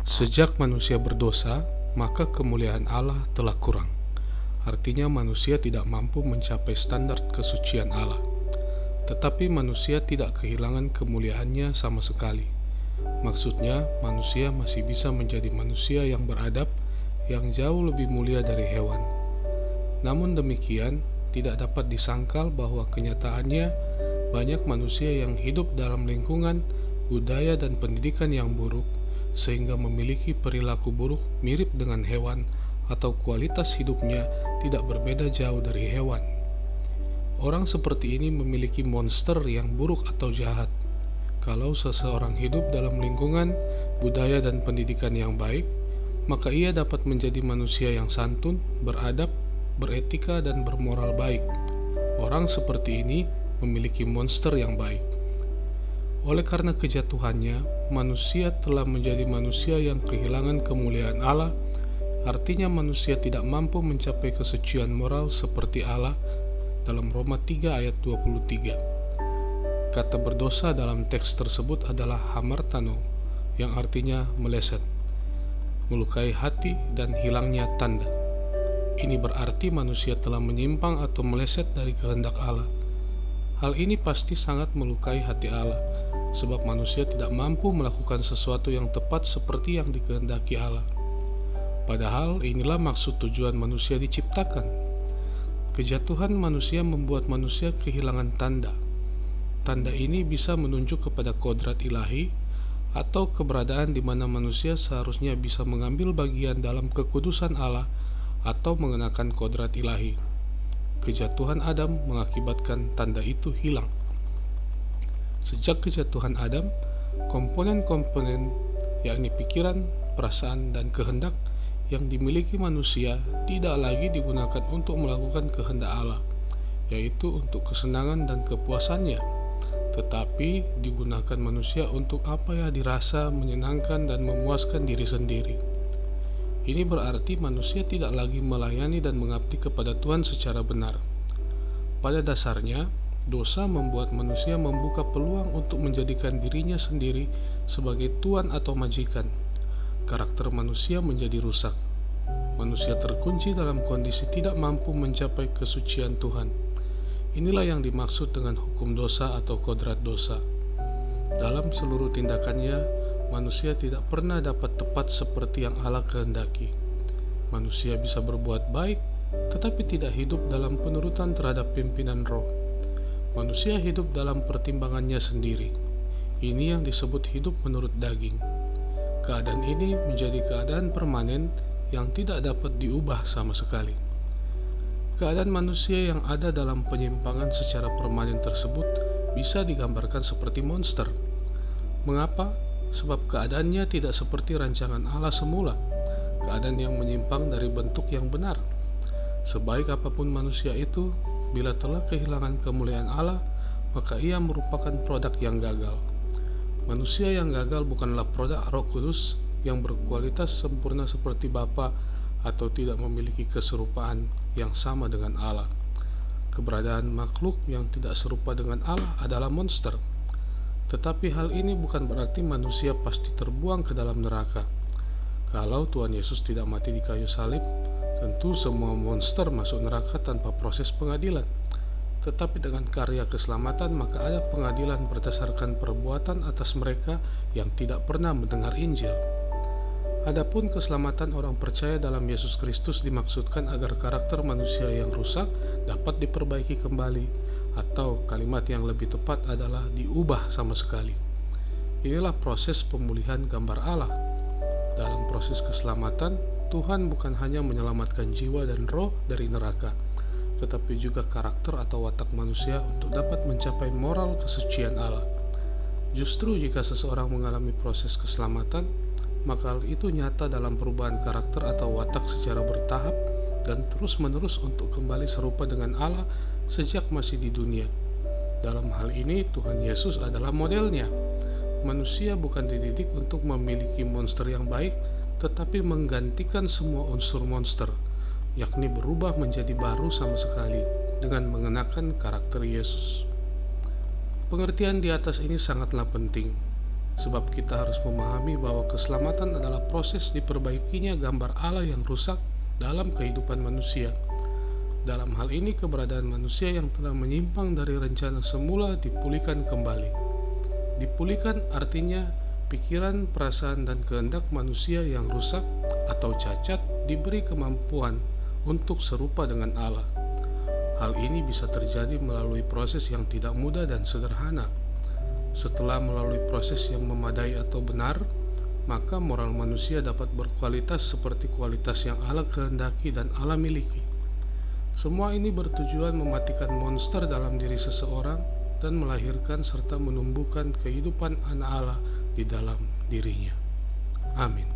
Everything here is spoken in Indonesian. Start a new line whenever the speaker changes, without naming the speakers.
Sejak manusia berdosa, maka kemuliaan Allah telah kurang. Artinya manusia tidak mampu mencapai standar kesucian Allah. Tetapi manusia tidak kehilangan kemuliaannya sama sekali. Maksudnya, manusia masih bisa menjadi manusia yang beradab, yang jauh lebih mulia dari hewan. Namun demikian, tidak dapat disangkal bahwa kenyataannya banyak manusia yang hidup dalam lingkungan, budaya, dan pendidikan yang buruk, sehingga memiliki perilaku buruk mirip dengan hewan atau kualitas hidupnya tidak berbeda jauh dari hewan. Orang seperti ini memiliki monster yang buruk atau jahat. Kalau seseorang hidup dalam lingkungan, budaya, dan pendidikan yang baik, maka ia dapat menjadi manusia yang santun, beradab, beretika, dan bermoral baik. Orang seperti ini memiliki monster yang baik. Oleh karena kejatuhannya, manusia telah menjadi manusia yang kehilangan kemuliaan Allah. Artinya manusia tidak mampu mencapai kesucian moral seperti Allah dalam Roma 3 ayat 23. Kata berdosa dalam teks tersebut adalah hamartano, yang artinya meleset, melukai hati, dan hilangnya tanda. Ini berarti manusia telah menyimpang atau meleset dari kehendak Allah. Hal ini pasti sangat melukai hati Allah, sebab manusia tidak mampu melakukan sesuatu yang tepat seperti yang dikehendaki Allah. Padahal inilah maksud tujuan manusia diciptakan. Kejatuhan manusia membuat manusia kehilangan tanda. Tanda ini bisa menunjuk kepada kodrat ilahi atau keberadaan di mana manusia seharusnya bisa mengambil bagian dalam kekudusan Allah atau mengenakan kodrat ilahi. Kejatuhan Adam mengakibatkan tanda itu hilang. Sejak kejatuhan Adam, komponen-komponen yakni pikiran, perasaan, dan kehendak yang dimiliki manusia tidak lagi digunakan untuk melakukan kehendak Allah, yaitu untuk kesenangan dan kepuasannya, tetapi digunakan manusia untuk apa yang dirasa menyenangkan dan memuaskan diri sendiri. Ini berarti manusia tidak lagi melayani dan mengabdi kepada Tuhan secara benar. Pada dasarnya, dosa membuat manusia membuka peluang untuk menjadikan dirinya sendiri sebagai tuan atau majikan. Karakter manusia menjadi rusak. Manusia terkunci dalam kondisi tidak mampu mencapai kesucian Tuhan. Inilah yang dimaksud dengan hukum dosa atau kodrat dosa. Dalam seluruh tindakannya, manusia tidak pernah dapat tepat seperti yang Allah kehendaki. Manusia bisa berbuat baik, tetapi tidak hidup dalam penurutan terhadap pimpinan roh. Manusia hidup dalam pertimbangannya sendiri. Ini yang disebut hidup menurut daging. Keadaan ini menjadi keadaan permanen yang tidak dapat diubah sama sekali. Keadaan manusia yang ada dalam penyimpangan secara permanen tersebut bisa digambarkan seperti monster. Mengapa? Sebab keadaannya tidak seperti rancangan Allah semula. Keadaan yang menyimpang dari bentuk yang benar. Sebaik apapun manusia itu, bila telah kehilangan kemuliaan Allah, maka ia merupakan produk yang gagal. Manusia yang gagal bukanlah produk Roh Kudus yang berkualitas sempurna seperti Bapa atau tidak memiliki keserupaan yang sama dengan Allah. Keberadaan makhluk yang tidak serupa dengan Allah adalah monster. Tetapi hal ini bukan berarti manusia pasti terbuang ke dalam neraka. Kalau Tuhan Yesus tidak mati di kayu salib, tentu semua monster masuk neraka tanpa proses pengadilan. Tetapi dengan karya keselamatan, maka ada pengadilan berdasarkan perbuatan atas mereka yang tidak pernah mendengar Injil. Adapun keselamatan orang percaya dalam Yesus Kristus dimaksudkan agar karakter manusia yang rusak dapat diperbaiki kembali, atau kalimat yang lebih tepat adalah diubah sama sekali. Inilah proses pemulihan gambar Allah. Dalam proses keselamatan, Tuhan bukan hanya menyelamatkan jiwa dan roh dari neraka, tetapi juga karakter atau watak manusia untuk dapat mencapai moral kesucian Allah. Justru jika seseorang mengalami proses keselamatan, maka hal itu nyata dalam perubahan karakter atau watak secara bertahap dan terus-menerus untuk kembali serupa dengan Allah sejak masih di dunia. Dalam hal ini, Tuhan Yesus adalah modelnya. Manusia bukan dididik untuk memiliki monster yang baik, tetapi menggantikan semua unsur monster, yakni berubah menjadi baru sama sekali dengan mengenakan karakter Yesus. Pengertian di atas ini sangatlah penting. sebab kita harus memahami bahwa keselamatan adalah proses diperbaikinya gambar Allah yang rusak dalam kehidupan manusia. Dalam hal ini, keberadaan manusia yang telah menyimpang dari rencana semula dipulihkan kembali. Dipulihkan artinya pikiran, perasaan, dan kehendak manusia yang rusak atau cacat diberi kemampuan untuk serupa dengan Allah. Hal ini bisa terjadi melalui proses yang tidak mudah dan sederhana. Setelah melalui proses yang memadai atau benar, maka moral manusia dapat berkualitas seperti kualitas yang Allah kehendaki dan Allah miliki. Semua ini bertujuan mematikan monster dalam diri seseorang dan melahirkan serta menumbuhkan kehidupan anak Allah di dalam dirinya. Amin.